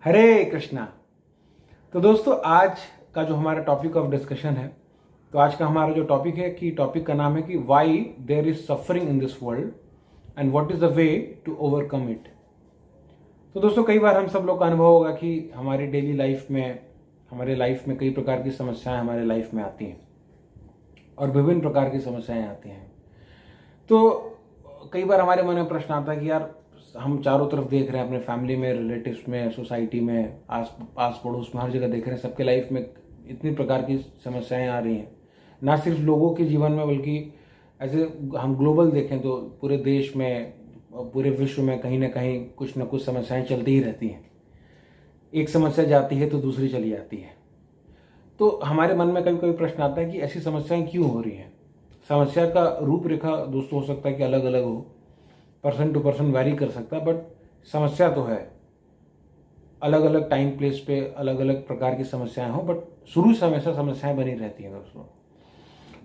हरे कृष्णा। तो दोस्तों आज का जो हमारा टॉपिक ऑफ डिस्कशन है, तो आज का हमारा जो टॉपिक है कि टॉपिक का नाम है कि why there is suffering in this world and what is the way to overcome it. तो दोस्तों कई बार हम सब लोग का अनुभव होगा कि हमारी डेली लाइफ में, हमारे लाइफ में कई प्रकार की समस्याएं हमारे लाइफ में आती हैं और विभिन्न प्रकार की समस्याएं आती हैं। तो कई बार हमारे मन में प्रश्न आता है कि यार हम चारों तरफ देख रहे हैं, अपने फैमिली में, रिलेटिव्स में, सोसाइटी में, आस पड़ोस में, हर जगह देख रहे हैं, सबके लाइफ में इतनी प्रकार की समस्याएं आ रही हैं। ना सिर्फ लोगों के जीवन में बल्कि ऐसे हम ग्लोबल देखें तो पूरे देश में, पूरे विश्व में कहीं ना कहीं कुछ ना कुछ समस्याएं चलती ही रहती हैं। एक समस्या जाती है तो दूसरी चली जाती है। तो हमारे मन में कभी कभी प्रश्न आता है कि ऐसी समस्याएं क्यों हो रही हैं। समस्या का रूपरेखा दोस्तों हो सकता है कि अलग अलग हो, पर्सन टू पर्सन वैरी कर सकता है, बट समस्या तो है। अलग अलग टाइम प्लेस पे अलग अलग प्रकार की समस्याएं हो, बट शुरू से हमेशा समस्याएं बनी रहती हैं दोस्तों।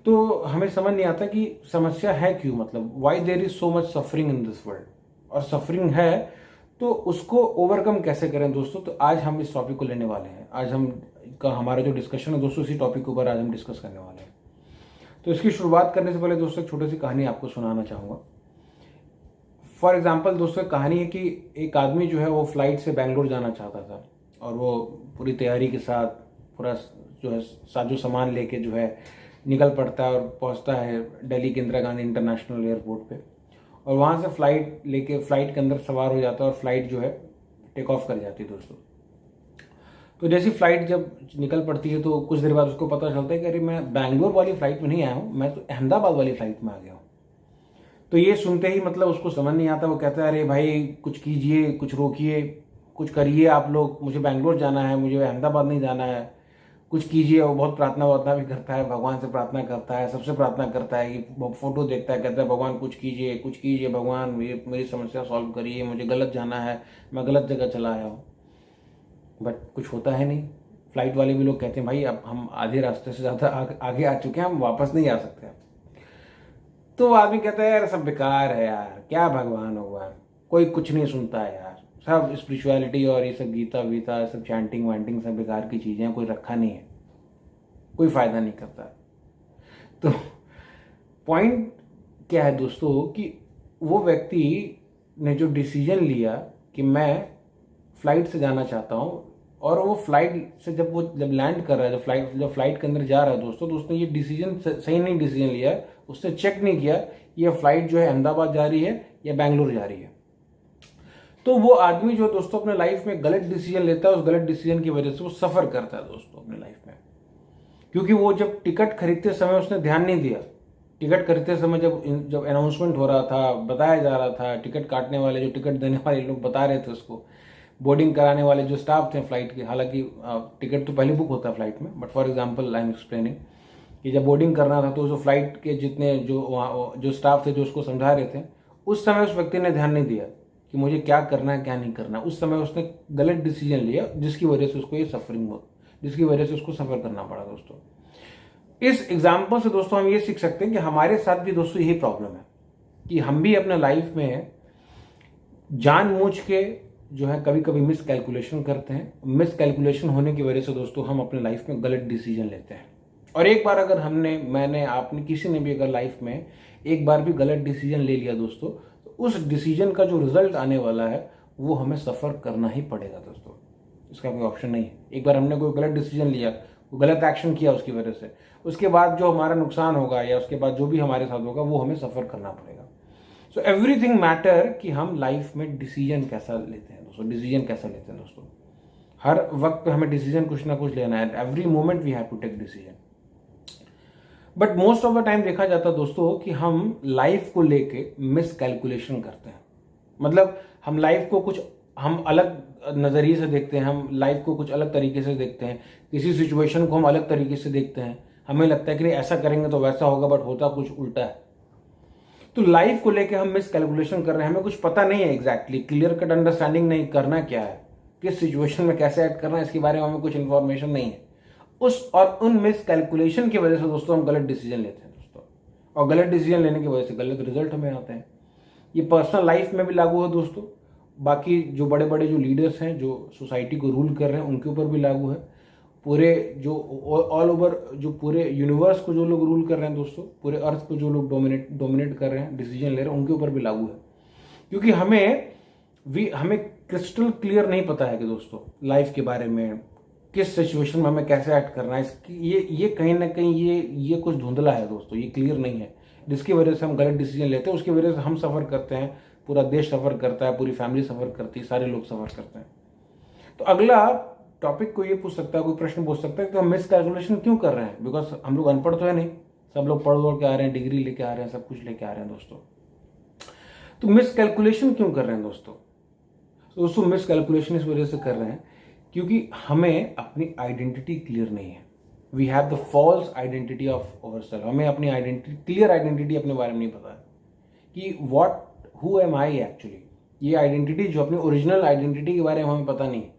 तो हमें समझ नहीं आता कि समस्या है क्यों, मतलब why there is so much suffering in this world. और सफरिंग है तो उसको ओवरकम कैसे करें दोस्तों। तो आज हम इस टॉपिक को लेने वाले हैं। आज हमारा जो डिस्कशन है दोस्तों, इसी टॉपिक के ऊपर आज हम डिस्कस करने वाले हैं। तो इसकी शुरुआत करने से पहले दोस्तों एक छोटी सी कहानी आपको सुनाना चाहूँगा। फॉर एग्जाम्पल दोस्तों एक कहानी है कि एक आदमी जो है वो फ्लाइट से बेंगलोर जाना चाहता था और वो पूरी तैयारी के साथ पूरा जो है साजो सामान लेके जो है निकल पड़ता है और पहुंचता है दिल्ली के इंदिरा गांधी इंटरनेशनल एयरपोर्ट पे। और वहाँ से फ्लाइट के अंदर सवार हो जाता है और फ्लाइट जो है टेक ऑफ कर जाती है दोस्तों। तो जैसी फ्लाइट जब निकल पड़ती है तो कुछ देर बाद उसको पता चलता है कि अरे मैं बैंगलोर वाली फ्लाइट में नहीं आया हूँ, मैं तो अहमदाबाद वाली फ्लाइट में आ गया हूँ। तो ये सुनते ही मतलब उसको समझ नहीं आता। वो कहता है अरे भाई कुछ कीजिए, कुछ रोकिए, कुछ करिए आप लोग, मुझे बैंगलोर जाना है, मुझे अहमदाबाद नहीं जाना है, कुछ कीजिए। वो बहुत प्रार्थना भी करता है, भगवान से प्रार्थना करता है, सबसे प्रार्थना करता है कि फोटो देखता है, कहता है भगवान कुछ कीजिए भगवान, मेरी समस्या सॉल्व करिए, मुझे गलत जाना है, मैं गलत जगह चला आया हूँ। बट कुछ होता है नहीं। फ्लाइट वाले भी लोग कहते हैं भाई अब हम आधे रास्ते से ज़्यादा आगे आ चुके हैं, हम वापस नहीं आ सकते। तो वो आदमी कहता है यार सब बेकार है यार, क्या भगवान होगा, कोई कुछ नहीं सुनता है यार, सब स्पिरिचुअलिटी और ये सब गीता वीता सब चैंटिंग वैंटिंग सब बेकार की चीज़ें, कोई रखा नहीं है, कोई फायदा नहीं करता। तो पॉइंट क्या है दोस्तों कि वो व्यक्ति ने जो डिसीजन लिया कि मैं फ्लाइट से जाना चाहता हूँ, और वो फ्लाइट से जब लैंड कर रहा है, जब फ्लाइट के अंदर जा रहा है दोस्तों, तो उसने ये डिसीजन सही नहीं डिसीजन लिया है। उसने चेक नहीं किया ये फ्लाइट जो है अहमदाबाद जा रही है या बैंगलोर जा रही है। तो वो आदमी जो दोस्तों अपने लाइफ में गलत डिसीजन लेता है, उस गलत डिसीजन की वजह से वो सफर करता है दोस्तों अपने लाइफ में। क्योंकि वो जब टिकट खरीदते समय उसने ध्यान नहीं दिया। टिकट खरीदते समय जब अनाउंसमेंट हो रहा था, बताया जा रहा था, टिकट काटने वाले, जो टिकट देने वाले लोग बता रहे थे उसको, बोर्डिंग कराने वाले जो स्टाफ थे फ्लाइट के, हालांकि टिकट तो पहले बुक होता है फ्लाइट में, but for example I am explaining कि जब बोर्डिंग करना था तो जो फ्लाइट के जितने जो स्टाफ थे जो उसको समझा रहे थे, उस समय उस व्यक्ति ने ध्यान नहीं दिया कि मुझे क्या करना है क्या नहीं करना। उस समय उसने गलत डिसीजन लिया जिसकी वजह से उसको ये सफरिंग हो, जिसकी वजह से उसको सफर करना पड़ा दोस्तों। इस एग्जाम्पल से दोस्तों हम ये सीख सकते हैं कि हमारे साथ भी दोस्तों यही प्रॉब्लम है कि हम भी अपने लाइफ में जानबूझ के जो है कभी कभी मिस कैलकुलेशन करते हैं। मिस कैलकुलेशन होने की वजह से दोस्तों हम अपने लाइफ में गलत डिसीजन लेते हैं। और एक बार अगर आपने किसी ने भी अगर लाइफ में एक बार भी गलत डिसीजन ले लिया दोस्तों, तो उस डिसीजन का जो रिजल्ट आने वाला है वो हमें सफ़र करना ही पड़ेगा दोस्तों। इसका कोई ऑप्शन नहीं है। एक बार हमने कोई गलत डिसीजन लिया, कोई गलत एक्शन किया उसकी वजह से, उसके बाद जो हमारा नुकसान होगा या उसके बाद जो भी हमारे साथ होगा वो हमें सफ़र करना पड़ेगा। सो एवरीथिंग मैटर कि हम लाइफ में डिसीजन कैसा लेते हैं दोस्तों। डिसीजन कैसा लेते हैं दोस्तों, हर वक्त पे हमें डिसीजन कुछ ना कुछ लेना है। Every moment we have to take decision. But most of the time देखा जाता है दोस्तों कि हम लाइफ को लेके मिस कैलकुलेशन करते हैं। मतलब हम लाइफ को कुछ हम अलग नज़रिए से देखते हैं, हम लाइफ को कुछ अलग तरीके से देखते हैं, किसी सिचुएशन को हम अलग तरीके से देखते हैं। हमें लगता है कि नहीं ऐसा करेंगे तो वैसा होगा, बट होता कुछ उल्टा है। तो लाइफ को लेके हम मिस कैलकुलेशन कर रहे हैं। हमें कुछ पता नहीं है एग्जैक्टली, क्लियर कट अंडरस्टैंडिंग नहीं, करना क्या है, किस सिचुएशन में कैसे एक्ट करना है, इसके बारे में हमें कुछ इन्फॉर्मेशन नहीं है। उन मिस कैलकुलेशन की वजह से दोस्तों हम गलत डिसीजन लेते हैं दोस्तों, और गलत डिसीजन लेने की वजह से गलत रिजल्ट हमें आते हैं। ये पर्सनल लाइफ में भी लागू है दोस्तों, बाकी जो बड़े बड़े जो लीडर्स हैं जो सोसाइटी को रूल कर रहे हैं उनके ऊपर भी लागू है, पूरे जो ऑल ओवर जो पूरे यूनिवर्स को जो लोग रूल कर रहे हैं दोस्तों, पूरे अर्थ को जो लोग डोमिनेट कर रहे हैं, डिसीजन ले रहे हैं, उनके ऊपर भी लागू है। क्योंकि हमें क्रिस्टल क्लियर नहीं पता है कि दोस्तों लाइफ के बारे में, किस सिचुएशन में हमें कैसे एक्ट करना है, इसकी ये कहीं ना कहीं ये कुछ धुंधला है दोस्तों, ये क्लियर नहीं है, जिसकी वजह से हम गलत डिसीजन लेते हैं, उसकी वजह से हम सफ़र करते हैं, पूरा देश सफ़र करता है, पूरी फैमिली सफ़र करती है, सारे लोग सफ़र करते हैं। तो अगला टॉपिक को ये पूछ सकता है, कोई प्रश्न पूछ सकता है कि हम मिस कैलकुलेशन क्यों कर रहे हैं, बिकॉज हम लोग अनपढ़ तो है नहीं, सब लोग पढ़ के आ रहे हैं, डिग्री लेके आ रहे हैं, सब कुछ लेके आ रहे हैं दोस्तों। तो मिस कैलकुलेशन क्यों कर रहे हैं दोस्तों मिस कैलकुलेशन इस वजह से कर रहे हैं क्योंकि हमें अपनी आइडेंटिटी क्लियर नहीं है। We have the false identity of our self. हमें अपनी आइडेंटिटी, क्लियर आइडेंटिटी अपने बारे में नहीं पता है कि हु एम आई एक्चुअली। ये आइडेंटिटी जो अपनी ओरिजिनल आइडेंटिटी के बारे में हमें पता नहीं है,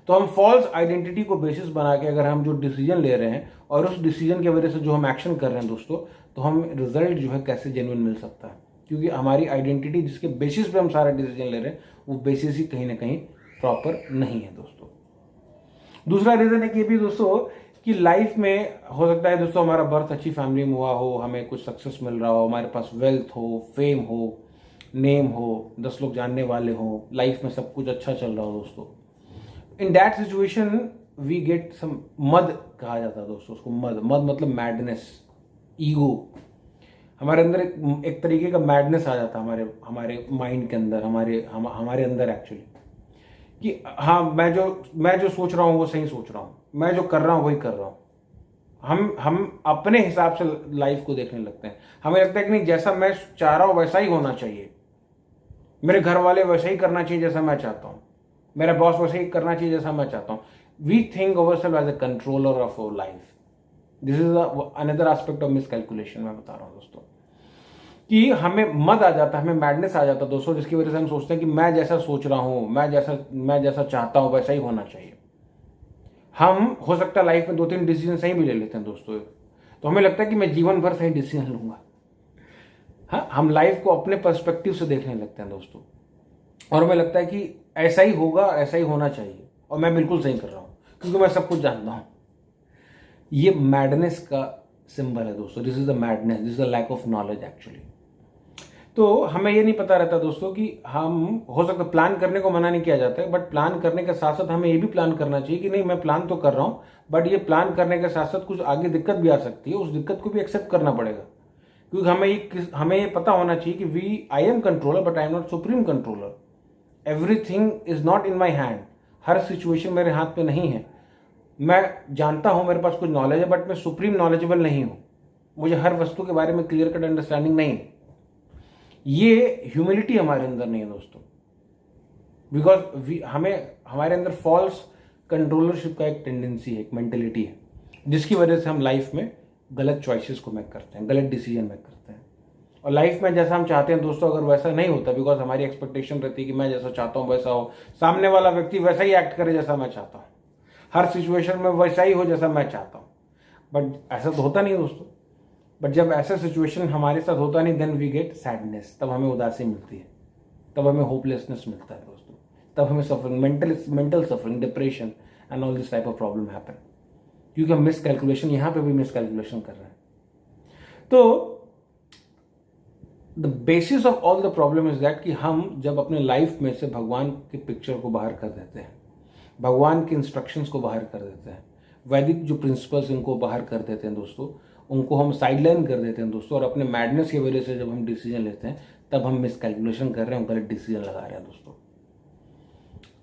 तो हम फॉल्स आइडेंटिटी को बेसिस बना के अगर हम जो डिसीजन ले रहे हैं और उस डिसीजन की वजह से जो हम एक्शन कर रहे हैं दोस्तों, तो हम रिजल्ट जो है कैसे जेन्युइन मिल सकता है, क्योंकि हमारी आइडेंटिटी जिसके बेसिस पे हम सारा डिसीजन ले रहे हैं वो बेसिस ही कहीं ना कहीं प्रॉपर नहीं है दोस्तों। दूसरा रीजन है कि भी दोस्तों कि लाइफ में हो सकता है दोस्तों हमारा बर्थ अच्छी फैमिली में हुआ हो, हमें कुछ सक्सेस मिल रहा हो, हमारे पास वेल्थ हो, फेम हो, नेम हो, 10 लोग जानने वाले हो, लाइफ में सब कुछ अच्छा चल रहा हो दोस्तों। In that situation we get some मद कहा जाता है दोस्तों उसको। मद मतलब मैडनेस, ईगो। हमारे अंदर एक तरीके का मैडनेस आ जाता है हमारे माइंड के अंदर, हमारे अंदर एक्चुअली, कि हाँ मैं जो सोच रहा हूँ वो सही सोच रहा हूँ, मैं जो कर रहा हूँ वही कर रहा हूँ। हम अपने हिसाब से लाइफ को देखने लगते हैं। हमें लगता है कि नहीं, जैसा मैं चाह रहा हूँ वैसा ही होना चाहिए, मेरे घर वाले वैसा ही करना चाहिए जैसा मैं चाहता हूँ, मेरा बॉस वैसे ही करना चाहिए जैसा मैं चाहता हूँ। We think ourselves as a controller of our life. This is another aspect of miscalculation. मैं बता रहा हूँ दोस्तों कि हमें मद आ जाता है, हमें मैडनेस आ जाता है दोस्तों, जिसकी वजह से हम सोचते हैं कि मैं जैसा सोच रहा हूँ, मैं जैसा चाहता हूँ वैसा ही होना चाहिए। हम हो सकता है लाइफ में 2-3 डिसीजन सही भी ले लेते हैं दोस्तों, तो हमें लगता है कि मैं जीवन भर सही डिसीजन लूंगा। हाँ, हम लाइफ को अपने पर्सपेक्टिव से देखने लगते हैं दोस्तों, और हमें लगता है कि ऐसा ही होगा, ऐसा ही होना चाहिए, और मैं बिल्कुल सही कर रहा हूँ क्योंकि मैं सब कुछ जानता हूँ। ये मैडनेस का सिंबल है दोस्तों। This is the madness, this is the lack of knowledge actually. तो हमें ये नहीं पता रहता दोस्तों कि हम, हो सकता है प्लान करने को मना नहीं किया जाता है, बट प्लान करने के साथ साथ हमें ये भी प्लान करना चाहिए कि नहीं, मैं प्लान तो कर रहा हूँ, बट ये प्लान करने के साथ साथ कुछ आगे दिक्कत भी आ सकती है, उस दिक्कत को भी एक्सेप्ट करना पड़ेगा। क्योंकि हमें ये पता होना चाहिए कि आई am controller but I am not supreme controller. Everything is not in my hand. Her situation मेरे हाथ पे नहीं है। मैं जानता हूं, मेरे पास कुछ नॉलेज है, बट मैं सुप्रीम नॉलेजेबल नहीं हूं। मुझे हर वस्तु के बारे में क्लियर कट अंडरस्टैंडिंग नहीं है। ये ह्यूमिलिटी हमारे अंदर नहीं है दोस्तों, बिकॉज हमारे अंदर फॉल्स कंट्रोलरशिप का एक टेंडेंसी है, एक मेंटेलिटी है, जिसकी वजह से हम लाइफ में गलत चॉइसेस को मेक करते हैं, गलत डिसीजन मेक करते हैं। और लाइफ में जैसा हम चाहते हैं दोस्तों अगर वैसा नहीं होता, बिकॉज हमारी एक्सपेक्टेशन रहती है कि मैं जैसा चाहता हूँ वैसा हो, सामने वाला व्यक्ति वैसा ही एक्ट करे जैसा मैं चाहता हूँ, हर सिचुएशन में वैसा ही हो जैसा मैं चाहता हूँ, बट ऐसा तो होता नहीं दोस्तों। बट जब ऐसा सिचुएशन हमारे साथ होता नहीं, देन वी गेट सैडनेस, तब हमें उदासी मिलती है, तब हमें होपलेसनेस मिलता है दोस्तों, तब हमें suffering, mental suffering, depression and all this type of problem happen, क्योंकि हम मिस कैलकुलेशन, यहाँ पे भी मिस कैलकुलेशन कर रहे हैं। तो the basis of all the problem is that कि हम जब अपने लाइफ में से भगवान के पिक्चर को बाहर कर देते हैं, भगवान के इंस्ट्रक्शंस को बाहर कर देते हैं, वैदिक जो प्रिंसिपल्स इनको बाहर कर देते हैं दोस्तों, उनको हम साइडलाइन कर देते हैं दोस्तों, और अपने मैडनेस की वजह से जब हम डिसीजन लेते हैं तब हम मिस कैलकुलेशन कर रहे हैं, गलत डिसीजन लगा रहे हैं दोस्तों।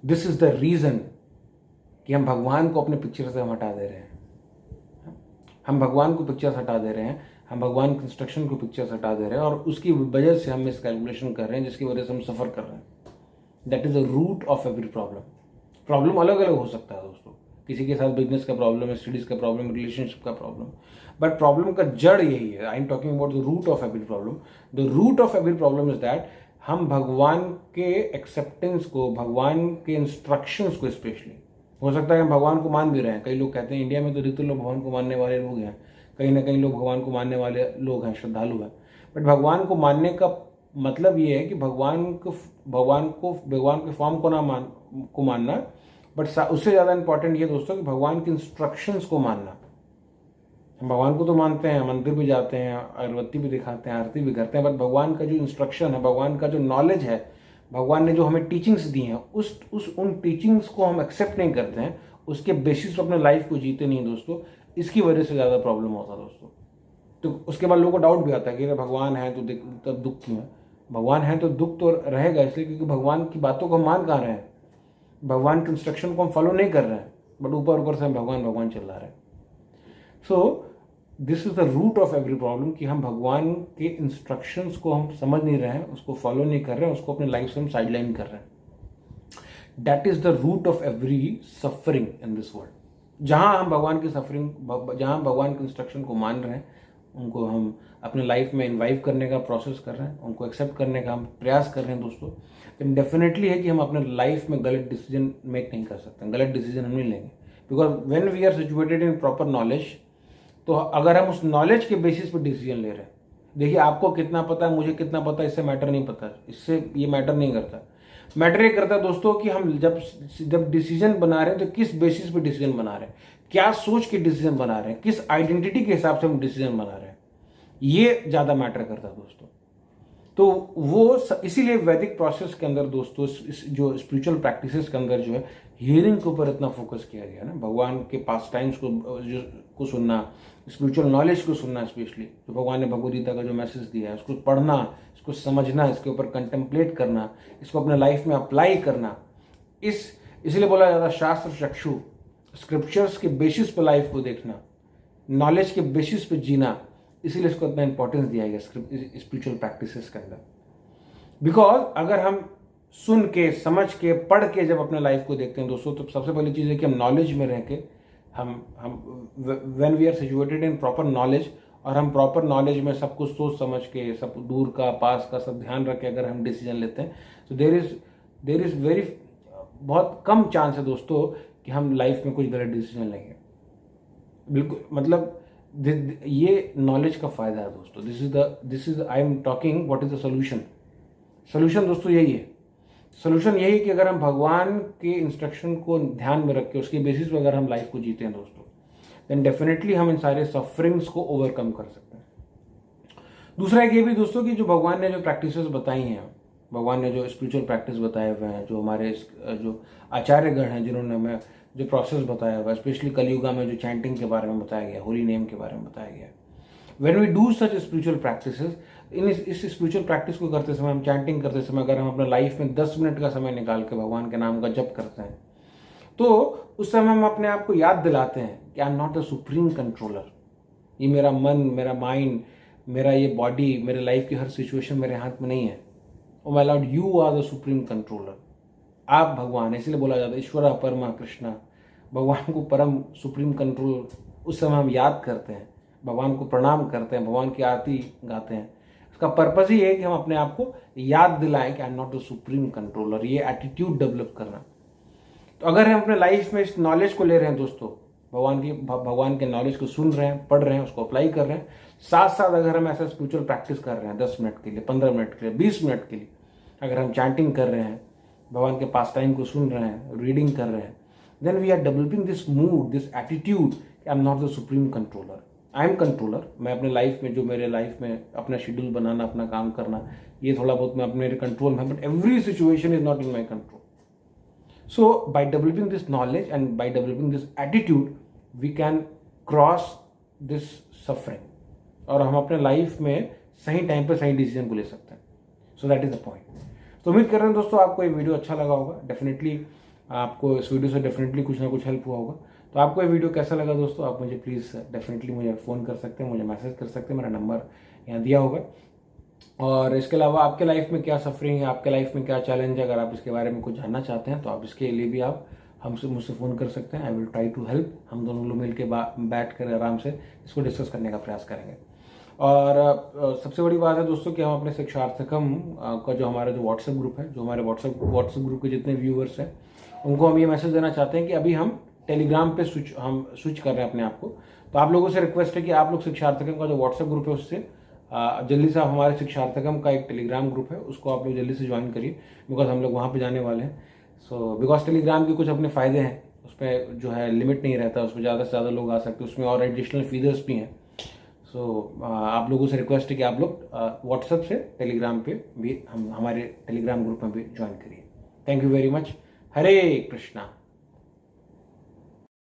दिस इज द रीजन कि हम भगवान को अपने पिक्चर से हम हटा दे रहे हैं, हम भगवान को पिक्चर हटा दे रहे हैं, हम भगवान के इंस्ट्रक्शन को पिक्चर हटा दे रहे हैं, और उसकी वजह से हम मिस कैलकुलेशन कर रहे हैं, जिसकी वजह से हम सफर कर रहे हैं। That is the root of every problem. Problem अलग अलग हो सकता है दोस्तों, किसी के साथ बिजनेस का प्रॉब्लम है, स्टडीज का प्रॉब्लम, रिलेशनशिप का प्रॉब्लम, बट प्रॉब्लम का जड़ यही है। I am talking about the root of every problem. The root of every problem is that हम भगवान के एक्सेप्टेंस को, भगवान के इंस्ट्रक्शंस को, स्पेशली हो सकता है हम भगवान को मान भी रहे हैं। कई लोग कहते हैं इंडिया में तो ऋतु लोग भगवान को मानने वाले लोग हैं, कहीं ना कहीं लोग भगवान को मानने वाले लोग हैं, श्रद्धालु हैं, बट भगवान को मानने का मतलब ये है कि भगवान के फॉर्म को मानना, बट उससे ज़्यादा इंपॉर्टेंट ये दोस्तों कि भगवान के इंस्ट्रक्शंस को मानना। हम भगवान को तो मानते हैं, मंदिर भी जाते हैं, अगरबत्ती भी दिखाते हैं, आरती भी करते हैं, बट भगवान का जो इंस्ट्रक्शन है, भगवान का जो नॉलेज है, भगवान ने जो हमें टीचिंग्स दी हैं, उन टीचिंग्स को हम एक्सेप्ट नहीं करते हैं, उसके बेसिस पर अपने लाइफ को जीते नहीं दोस्तों। इसकी वजह से ज़्यादा प्रॉब्लम होता है दोस्तों। तो उसके बाद लोगों को डाउट भी आता है कि अरे भगवान है तो तब दुख क्यों है? भगवान है तो दुख तो रहेगा, इसलिए क्योंकि भगवान की बातों को हम मान कहाँ रहे हैं, भगवान के इंस्ट्रक्शन को हम फॉलो नहीं कर रहे हैं, बट ऊपर ऊपर से हम भगवान भगवान चल रहे हैं। So this is the root of every problem कि हम भगवान के इंस्ट्रक्शंस को हम समझ नहीं रहे हैं, उसको फॉलो नहीं कर रहे हैं, उसको अपने लाइफ से हम साइडलाइन कर रहे हैं। That is the root of every suffering in this world. जहां हम भगवान की जहां हम भगवान के इंस्ट्रक्शन को मान रहे हैं, उनको हम अपने लाइफ में इन्वाइव करने का प्रोसेस कर रहे हैं, उनको एक्सेप्ट करने का हम प्रयास कर रहे हैं दोस्तों, तो डेफिनेटली है कि हम अपने लाइफ में गलत डिसीजन मेक नहीं कर सकते, गलत डिसीजन हम नहीं लेंगे। Because when we are situated in proper knowledge, तो अगर हम उस नॉलेज के बेसिस पर डिसीजन ले रहे हैं, देखिए आपको कितना पता है, मुझे कितना पता है, इससे मैटर नहीं पता, इससे ये मैटर नहीं करता। मैटर ये करता है दोस्तों कि हम जब डिसीजन बना रहे हैं तो किस बेसिस पे डिसीजन बना रहे हैं, क्या सोच के डिसीजन बना रहे हैं, किस आइडेंटिटी के हिसाब से हम डिसीजन बना रहे हैं, ये ज्यादा मैटर करता है दोस्तों। तो वो इसीलिए वैदिक प्रोसेस के अंदर दोस्तों, जो स्पिरिचुअल प्रैक्टिसेस के अंदर जो है, हियरिंग के ऊपर इतना फोकस किया गया ना, भगवान के पास टाइम्स को सुनना, स्पिरिचुअल नॉलेज को सुनना, स्पेशली जो भगवान ने भगवद गीता का जो मैसेज दिया है उसको पढ़ना, इसको समझना, इसके ऊपर कंटेम्पलेट करना, इसको अपने लाइफ में अप्लाई करना। इसलिए बोला जाता है शास्त्र चक्षु, स्क्रिप्चर्स के बेसिस पे लाइफ को देखना, नॉलेज के बेसिस पे जीना, इसीलिए इसको इतना इंपॉर्टेंस दिया गया स्पिरिचुअल प्रैक्टिसेस के अंदर। बिकॉज अगर हम सुन के, समझ के, पढ़ के जब अपने लाइफ को देखते हैं दोस्तों, तो सबसे पहली चीज़ है कि हम नॉलेज में रह के हम when we are situated in proper knowledge, और हम प्रॉपर नॉलेज में सब कुछ सोच समझ के, सब दूर का पास का सब ध्यान रख के अगर हम डिसीजन लेते हैं, तो देर इज वेरी बहुत कम चांस है दोस्तों कि हम लाइफ में कुछ गलत डिसीजन लेंगे। बिल्कुल, मतलब ये नॉलेज का फायदा है दोस्तों। This is I am talking what is the solution. Solution दोस्तों यही है, सोल्यूशन यही कि अगर हम भगवान के इंस्ट्रक्शन को ध्यान में रख के उसके बेसिस पर अगर हम लाइफ को जीते हैं दोस्तों, देन डेफिनेटली हम इन सारे सफरिंग्स को ओवरकम कर सकते हैं। दूसरा एक ये भी दोस्तों कि जो भगवान ने जो प्रैक्टिसेस बताई हैं, भगवान ने जो स्पिरिचुअल प्रैक्टिस बताए हुए हैं, जो हमारे जो आचार्यगण हैं जिन्होंने हमें जो प्रोसेस बताया हुआ है, स्पेशली कलियुगा में जो चैंटिंग के बारे में बताया गया, होली नेम के बारे में बताया गया, when we do such spiritual practices, इस स्पिरिचुअल प्रैक्टिस को करते समय, हम चैंटिंग करते समय अगर हम अपने लाइफ में 10 मिनट का समय निकाल के भगवान के नाम का जप करते हैं, तो उस समय हम अपने आप को याद दिलाते हैं कि आई am not the supreme controller. ये मेरा मन, मेरा माइंड, मेरा ये बॉडी, मेरे लाइफ की हर सिचुएशन मेरे हाथ में नहीं है। O my lord, you are the supreme controller. आप भगवान, इसलिए बोला जाता है ईश्वर परमा कृष्णा, भगवान को परम सुप्रीम कंट्रोल उस समय हम याद करते हैं, भगवान को प्रणाम करते हैं, भगवान की आरती गाते हैं। उसका पर्पज ही है कि हम अपने आप को याद दिलाएं कि आई am not the supreme controller, ये एटीट्यूड डेवलप करना। तो अगर हम अपने लाइफ में इस नॉलेज को ले रहे हैं दोस्तों, भगवान के नॉलेज को सुन रहे हैं, पढ़ रहे हैं, उसको अप्लाई कर रहे हैं, साथ साथ अगर हम ऐसा स्पिरिचुअल प्रैक्टिस कर रहे हैं 10 मिनट के लिए, 15 मिनट के लिए, 20 मिनट के लिए, अगर हम चैंटिंग कर रहे हैं, भगवान के पास टाइम को सुन रहे हैं, रीडिंग कर रहे हैं, then we are developing this mood, this attitude, I am not the supreme controller, I am controller. मैं अपने लाइफ में, जो मेरे लाइफ में अपना शेड्यूल बनाना, अपना काम करना, ये थोड़ा बहुत मैं अपने मेरे कंट्रोल में, but every situation is not in my control. So by developing this knowledge and by developing this attitude, we can cross this suffering, और हम अपने लाइफ में सही टाइम पे सही डिसीजन को ले सकते हैं। So that is the point. तो उम्मीद कर रहे हैं दोस्तों आपको ये वीडियो अच्छा लगा होगा। डेफिनेटली आपको इस वीडियो से डेफिनेटली कुछ ना कुछ हेल्प हुआ होगा। तो आपको ये वीडियो कैसा लगा दोस्तों, आप मुझे प्लीज़ डेफिनेटली मुझे फ़ोन कर सकते हैं, मुझे मैसेज कर सकते हैं, मेरा नंबर यहाँ दिया होगा। और इसके अलावा आपके लाइफ में क्या सफरिंग है, आपके लाइफ में क्या चैलेंज है, अगर आप इसके बारे में कुछ जानना चाहते हैं तो आप इसके लिए भी आप मुझसे फ़ोन कर सकते हैं। I will try to help. हम दोनों लोग मिल के बैठ कर आराम से इसको डिस्कस करने का प्रयास करेंगे। और सबसे बड़ी बात है दोस्तों कि हम अपने शिक्षार्थकम का जो हमारा जो व्हाट्सएप ग्रुप है, जो हमारे व्हाट्सएप ग्रुप के जितने व्यूअर्स हैं, उनको हम ये मैसेज देना चाहते हैं कि अभी हम टेलीग्राम पे स्विच कर रहे हैं अपने आप को। तो आप लोगों से रिक्वेस्ट है कि आप लोग शिक्षार्थकम का जो व्हाट्सएप ग्रुप है उससे जल्दी से आप हमारे शिक्षार्थकम का एक टेलीग्राम ग्रुप है, उसको आप लोग जल्दी से ज्वाइन करिए, बिकॉज हम लोग वहाँ पे जाने वाले हैं। सो बिकॉज टेलीग्राम के कुछ अपने फ़ायदे हैं, उस पर जो है लिमिट नहीं रहता, उसमें ज़्यादा से ज़्यादा लोग आ सकते हैं, उसमें और एडिशनल फीचर्स भी हैं। सो आप लोगों से रिक्वेस्ट है कि आप लोग व्हाट्सएप से टेलीग्राम पे भी हमारे टेलीग्राम ग्रुप में भी ज्वाइन करिए। Thank you very much. Hare Krishna.